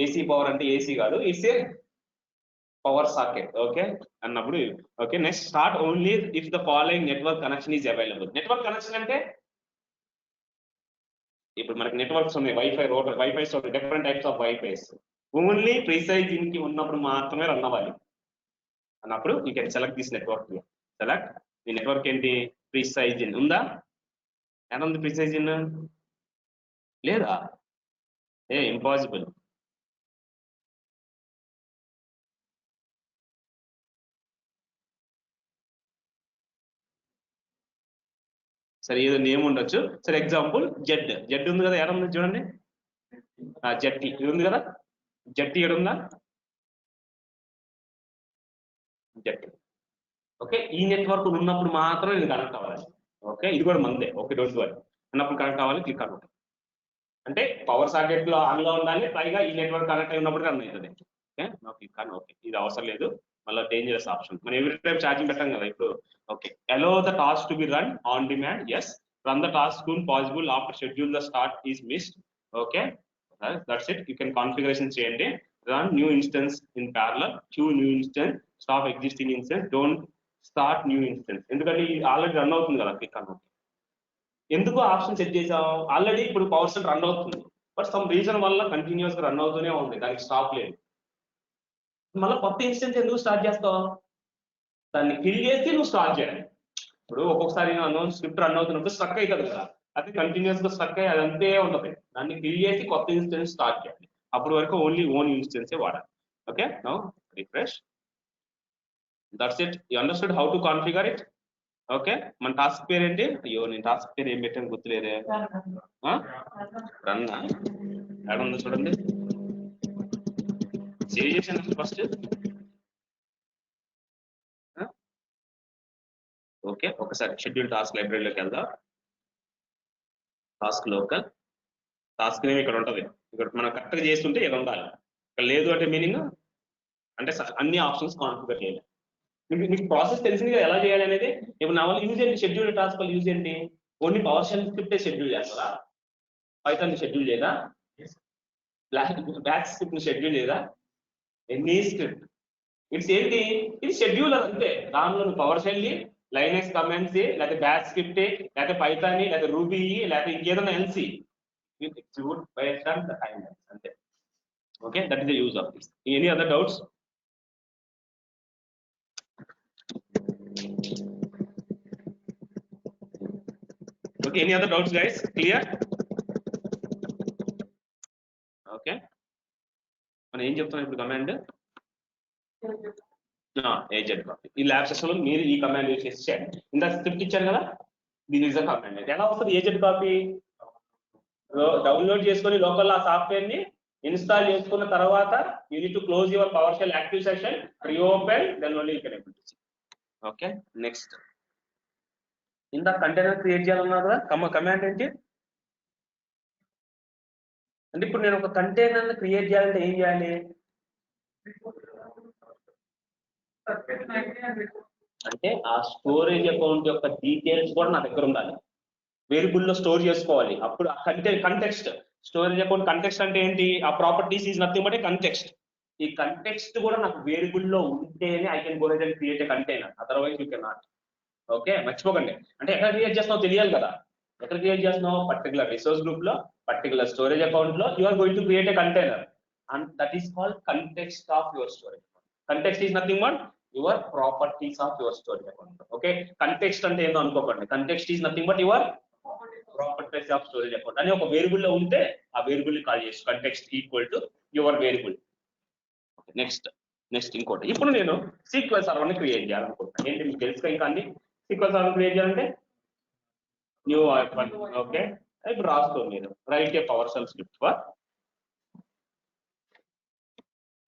ఏసీ పవర్ అంటే ఏసీ కాదు, it's a power socket. Okay అన్నప్పుడు okay. Next start only if the following network connection is available. Network connection అంటే ఇప్పుడు మనకి నెట్వర్క్స్ ఉన్నాయి, wifi, router, wifis, different types of wifis. Only precise in కి ఉన్నప్పుడు మాత్రమే రన్ అవ్వాలి అన్నప్పుడు you can select this network. Select ఈ నెట్వర్క్ ఏంటి, ప్రిసైజ్ ఇన్ ఉందా, ఎలా ఉంది ప్రిసైజ్ ఇన్ లేదా, ఇంపాసిబుల్. సరే ఏదో నేమ్ ఉండొచ్చు. సరే ఎగ్జాంపుల్ జెడ్ ఉంది కదా, ఎలా ఉంది చూడండి, జెట్టి ఇది ఉంది కదా, జెట్టి ఏడుందా, జెట్టి. ఓకే, ఈ నెట్వర్క్ ఉన్నప్పుడు మాత్రం ఇది కనెక్ట్ అవ్వాలి. ఓకే, ఇది కూడా మందే. ఓకే, డోంట్ వరీ, అన్నప్పుడు కనెక్ట్ అవ్వాలి. క్లిక్ అవ్వాలి అంటే పవర్ సాకెట్ లో ఆన్ లో ఉండాలి, పైగా ఈ నెట్వర్క్ కనెక్ట్ అయి ఉన్నప్పుడు రన్ అవుతుంది. ఓకే, క్లిక్ అని ఓకే. ఇది అవసరం లేదు, మళ్ళీ డేంజరస్ ఆప్షన్. మనం ఎవ్రీ టైం ఛార్జింగ్ పెట్టాం కదా ఇప్పుడు. Okay, allow the task to be run on demand. yes, run the task soon possible after schedule the start is missed. Okay, that's it. You can configuration చేయండి. Run new instance in parallel, choose new instance, stop existing instance, don't start new instance. ఎందుకంటే already run అవుతుంది కదా. Click అన్న ఎందుకు option set చేసాం, already ఇప్పుడు power cell run అవుతుంది, but some reason వల్ల కంటిన్యూస్ గా రన్ అవుతూనే ఉంది, దానికి స్టాప్ లేదు. మళ్ళీ కొత్త ఇన్స్టెన్స్ ఎందుకు స్టార్ట్ చేస్తావు, దాన్ని కిల్ చేసి నువ్వు స్టార్ట్ చేయాలి. ఇప్పుడు ఒక్కొక్కసారి స్క్రిప్ట్ రన్ అవుతున్నప్పుడు స్ట్రక్ అవుతుంది కదా, అది కంటిన్యూస్ గా స్ట్రక్ అయ్యి అదంతే ఉంటుంది, దాన్ని కిల్ చేసి కొత్త ఇన్స్టెన్స్ స్టార్ట్ చేయాలి. అప్పటి వరకు ఓన్లీ ఓన్ ఇన్స్టెన్సే వాడాలి. Okay, now refresh. That's it. You understood how to configure it. Okay, మన టాస్క్ పేరు ఏంటి, అయ్యో నేను టాస్క్ పేరు ఏం పెట్టాను గుర్తులేదే, రన్ ఎక్కడ ఉందో చూడండి, సేవ్ చేసాను ఫస్ట్. ఓకే, ఒకసారి షెడ్యూల్ టాస్క్ లైబ్రరీలోకి వెళ్దాం. టాస్క్ లోకల్, టాస్క్ నేమ్ ఇక్కడ ఉంటుంది. ఇక్కడ మనం కరెక్ట్గా చేస్తుంటే ఇలా ఉండాలి, ఇక్కడ లేదు అంటే మీనింగ్ అంటే అన్ని ఆప్షన్స్ కాన్ఫిగర్ చేయాలి. మీకు ప్రాసెస్ తెలిసింది కదా ఎలా చేయాలి అనేది. ఇప్పుడు నా వల్ల యూజ్ ఏంటి, షెడ్యూల్ టాస్క్ వల్ల యూజ్ ఏంటి, ఓన్లీ పవర్ షెల్ స్క్రిప్టే షెడ్యూల్ చేస్తారా, పైథాన్ షెడ్యూల్ చేయదా. బ్యాచ్ స్క్రిప్ట్ షెడ్యూల్ లేదా ఎనీ స్క్రిప్ట్ ఇట్స్ ఏంటి ఇది షెడ్యూలర్ అంతే దానిలో పవర్ షెల్ లైనెక్స్ కమాండ్స్ లేకపోతే బ్యాచ్ స్క్రిప్ట్ లేకపోతే పైథాన్ లేకపోతే రూబీ లేకపోతే ఇంకేదైనా else execute based on the time అంతే okay that is the use of this any other doubts okay any other doubts guys clear okay మనం ఏం చెప్తున్నాం ఇప్పుడు కమాండ్ ఏజెంట్ కాపీ ఈ ల్యాబ్ సెషన్ లో మీరు ఈ కమాండ్ యూజ్ చేసి చేయండి ఇందాక స్క్రిప్ట్ ఇచ్చారు కదా దీని ఇస్ కమాండ్ ఎలా వస్తుంది ఏజెంట్ కాపీ డౌన్లోడ్ చేసుకొని లోకల్ ఆ సాఫ్ట్వేర్ ని ఇన్స్టాల్ చేసుకున్న తర్వాత you need to close your PowerShell active session reopen then only you can able to see okay next ఇంత కంటైనర్ క్రియేట్ చేయాలన్నా కదా కమాండ్ ఏంటి అంటే ఇప్పుడు నేను ఒక కంటైనర్ క్రియేట్ చేయాలంటే ఏం చేయాలి అంటే ఆ స్టోరేజ్ అకౌంట్ యొక్క డీటెయిల్స్ కూడా నా దగ్గర ఉండాలి వేరియబుల్ లో స్టోర్ చేసుకోవాలి అప్పుడు కంటెక్స్ట్ స్టోరేజ్ అకౌంట్ కంటెక్స్ట్ అంటే ఏంటి ఆ properties is nothing but A context ఈ కంటెక్స్ట్ కూడా నాకు వేరియబుల్ లో ఉంటేనే I can go ahead and create a container otherwise you can not okay మర్చిపోకండి అంటే ఎక్కడ క్రియేట్ చేస్తున్నావు తెలియాలి కదా ఎక్కడ క్రియేట్ చేస్తున్నావు పర్టికులర్ రిసోర్స్ గ్రూప్ లో పర్టికులర్ స్టోరేజ్ అకౌంట్ లో you are going to create a container and that is called context of your storage context is nothing but your properties of your storage account okay context అంటే ఏందో అనుకోకండి context is nothing but your properties of storage account అని ఒక variable లో ఉంటే ఆ variable ని call చేసి context equal to your variable next ఇంకోటి ఇప్పుడు నేను సీక్వెల్ సర్వర్ ని క్రియేట్ చేయాలనుకుంటున్నాను ఏంటి మీకు తెలుసు ఇంకా అన్ని సీక్వెల్ సర్వర్ క్రియేట్ చేయాలంటే న్యూ ఓకే ఇప్పుడు రాసుకోండి మీరు write a PowerShell script for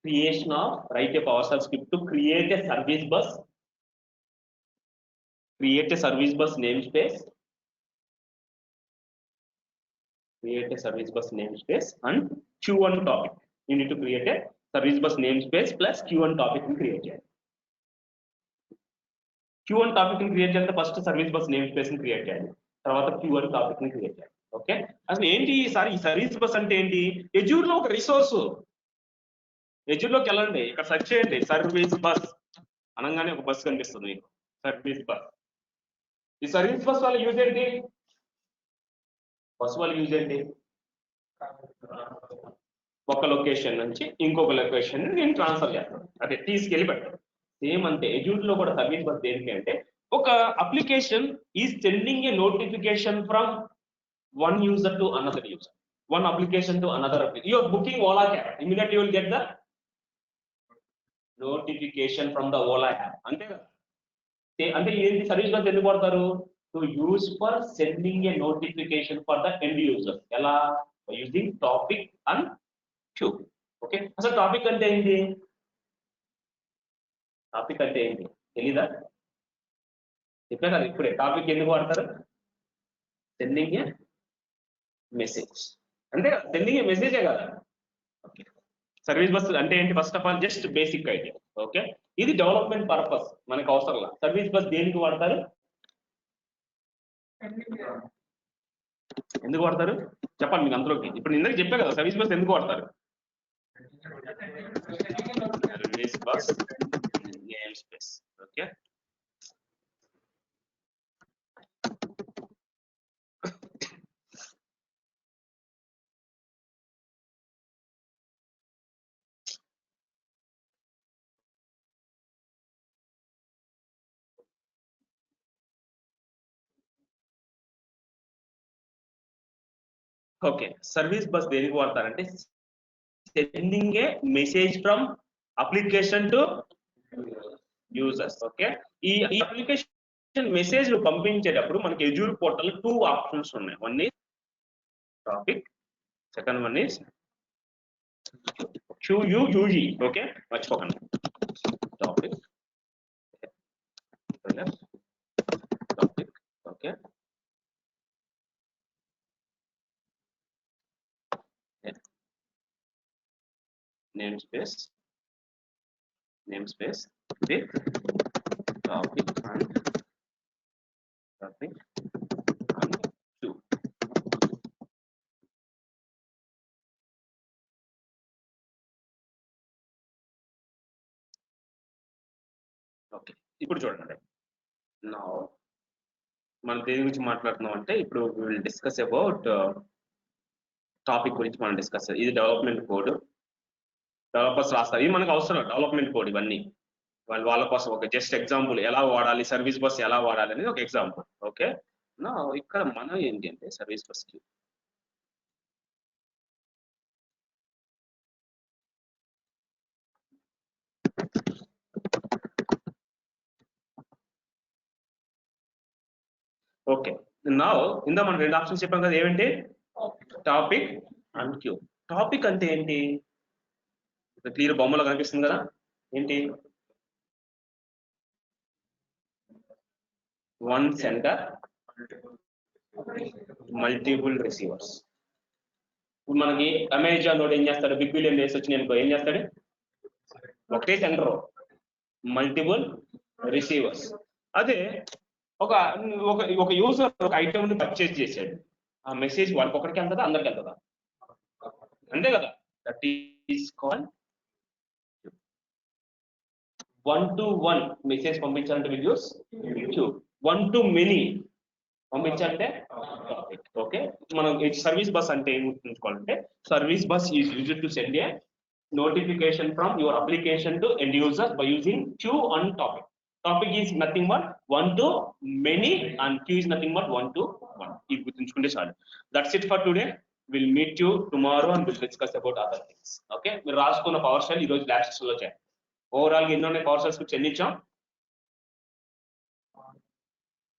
creation of write a PowerShell script to create a service bus namespace and Q1 topic you need to create a service bus namespace plus Q1 topic in create చేయాలి Q1 topic ని create చేస్తే first service bus name space ని create చేయాలి తర్వాత Q1 topic ని create చేయాలి okay అసలు ఏంటి ఈసారి ఈ సర్వీస్ బస్ అంటే ఏంటి Azure లో ఒక రిసోర్స్ Azure లోకి వెళ్ళండి ఇక్కడ సెర్చ్ చేయండి సర్వీస్ బస్ అనగానే ఒక బస్ కనిపిస్తుంది మీకు సర్వీస్ బస్ ఈ సర్వీస్ బస్ వాళ్ళ యూజ్ ఏంటి ఒక లొకేషన్ నుంచి ఇంకొక లొకేషన్ నేను ట్రాన్స్ఫర్ చేస్తాను అదే తీసుకెళ్ళి పెడతాను సేమ్ అంతే Azure లో కూడా సర్వీస్ బస్ దేనికి అంటే ఒక application is sending a notification from one user to another user one application to another application. You are booking Ola cab. Immediately you will get the notification from the Ola app. Ante ఏంటి service bus ఎందుకు వాడతారు to use for sending a notification for the end user ఎలా using topic and queue okay అసలు topic అంటే ఏంటి తెలీదా చెప్పా కదా ఇప్పుడే టాపిక్ ఎందుకు వాడతారు సెండింగ్ ఏ మెసేజ్ అంటే సెండింగ్ ఏ మెసేజే కదా ఓకే సర్వీస్ బస్ అంటే ఏంటి first of all just basic idea okay ఇది డెవలప్మెంట్ పర్పస్ మనకు అవసరం లేదు సర్వీస్ బస్ దేనికి వాడతారు ఎందుకు వాడతారు చెప్పండి మీకు అందులోకి ఇప్పుడు ఇందాక చెప్పా కదా సర్వీస్ బస్ ఎందుకు వాడతారు service bus namespace okay okay service bus దేనికి వాడతారంటే sending a message from application to users okay ఈ అప్లికేషన్ మెసేజ్ పంపించేటప్పుడు మనకి Azure పోర్టల్ 2 ఆప్షన్స్ ఉన్నాయి one is topic second one is QUUG okay మర్చిపోకండి topic okay namespace with topic and queue okay, ఇప్పుడు చూడండి. నా మనం దేని గురించి మాట్లాడుతున్నాం అంటే ఇప్పుడు విల్ డిస్కస్ అబౌట్ టాపిక్ గురించి మనం డిస్కస్. ఇది డెవలప్మెంట్ కోడ్, డెవలపర్స్ రాస్తారు. ఇది మనకు అవసరం, డెవలప్మెంట్ కోడ్ ఇవన్నీ వాళ్ళ కోసం. ఒక జస్ట్ ఎగ్జాంపుల్ ఎలా వాడాలి, సర్వీస్ బస్ ఎలా వాడాలి అనేది ఒక ఎగ్జాంపుల్. ఓకే, నా ఇక్కడ మనం ఏంటి అంటే సర్వీస్ బస్ కి ఓకే. నా ఇందా మనం 2 ఆప్షన్స్ చెప్పాం కదా, ఏమిటి? Topic and queue. టాపిక్ అంటే ఏంటి? క్లియర్ బొమ్మలో కనిపిస్తుంది కదా, ఏంటి? One centre multiple receivers. ఇప్పుడు మనకి అమెజాన్ వాడు ఏం చేస్తాడు, బిగ్ బిలియన్ డేస్ వచ్చినాయి అనుకో, ఏం చేస్తాడు? ఒకటే సెంటర్, మల్టిపుల్ రిసీవర్స్. అదే ఒక ఒక యూజర్ ఒక ఐటమ్ ని పర్చేజ్ చేశాడు, ఆ మెసేజ్ వాడికి ఒకరికి వెళ్తుందా, అందరికి వెళ్తుందా? అంతే కదా. That is called 1-to-1 message పంపించాలంటే విల్ యూస్ క్యూ. 1-to-many పంపించాలంటే టాపిక్. ఓకే, మనం సర్వీస్ బస్ అంటే ఏం గుర్తుంచుకోవాలంటే, service bus is used to send a notification from your application to end user by using queue and topic. Topic is nothing but 1-to-many and queue is nothing but 1-to-1. ఇది గుర్తుంచుకుంటే చాలు. That's it for today. We'll meet you tomorrow and we'll discuss about other things. Okay, మీరు రాసుకున్న power shell ఈ రోజు lab session లో చేయండి. Overall గా ఎన్ని ఉన్నాయి పవర్ షెల్స్ కి చెల్లించాం?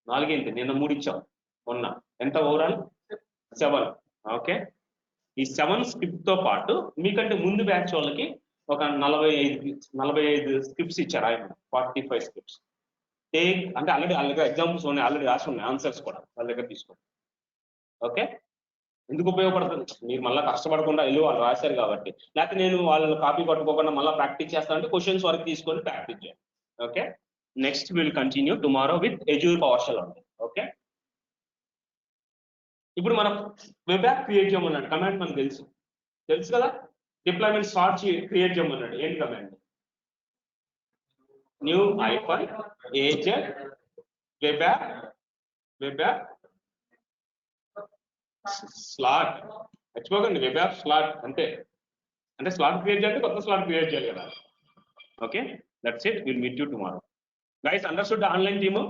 4 ఏంటి, నిన్న 3 ఇచ్చాం, మొన్న ఎంత ఓవరాల్? 7. ఓకే, ఈ 7 స్క్రిప్ట్ తో పాటు మీకంటే ముందు బ్యాచ్ వాళ్ళకి ఒక 45 స్క్రిప్ట్స్ ఇచ్చారు ఆయన, 45 స్క్రిప్ట్స్. టేక్ అంటే ఆల్రెడీ వాళ్ళ దగ్గర ఎగ్జాంపుల్స్ ఉన్నాయి, ఆల్రెడీ రాసి ఉన్నాయి, ఆన్సర్స్ కూడా వాళ్ళ దగ్గర తీసుకోండి. ఓకే, ఎందుకు ఉపయోగపడుతుంది? మీరు మళ్ళీ కష్టపడకుండా వెళ్ళి వాళ్ళు రాశారు కాబట్టి. లేకపోతే నేను వాళ్ళు కాపీ పట్టుకోకుండా మళ్ళీ ప్రాక్టీస్ చేస్తానంటే క్వశ్చన్స్ వరకు తీసుకొని ప్రాక్టీస్ చేయండి. Okay, next will continue tomorrow with Azure PowerShell ఉంది. ఓకే, ఇప్పుడు మనం వెబ్ యాప్ క్రియేట్ చేయమన్నాడు, కమాండ్ మనకు తెలుసు కదా. డిప్లాయ్మెంట్ స్టార్ట్ క్రియేట్ చేయమన్నాడు, ఏంటి command? New iPhone agent web app slot. మర్చిపోకండి, వెబ్ యాప్ స్లాట్ అంతే. అంటే స్లాట్ క్రియేట్ చేయాలంటే కొత్త స్లాట్ క్రియేట్ చేయాలి కదా. Okay, that's it. Will meet you tomorrow. Guys, understood online team?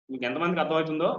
మీకు ఎంతమందికి అర్థమవుతుందో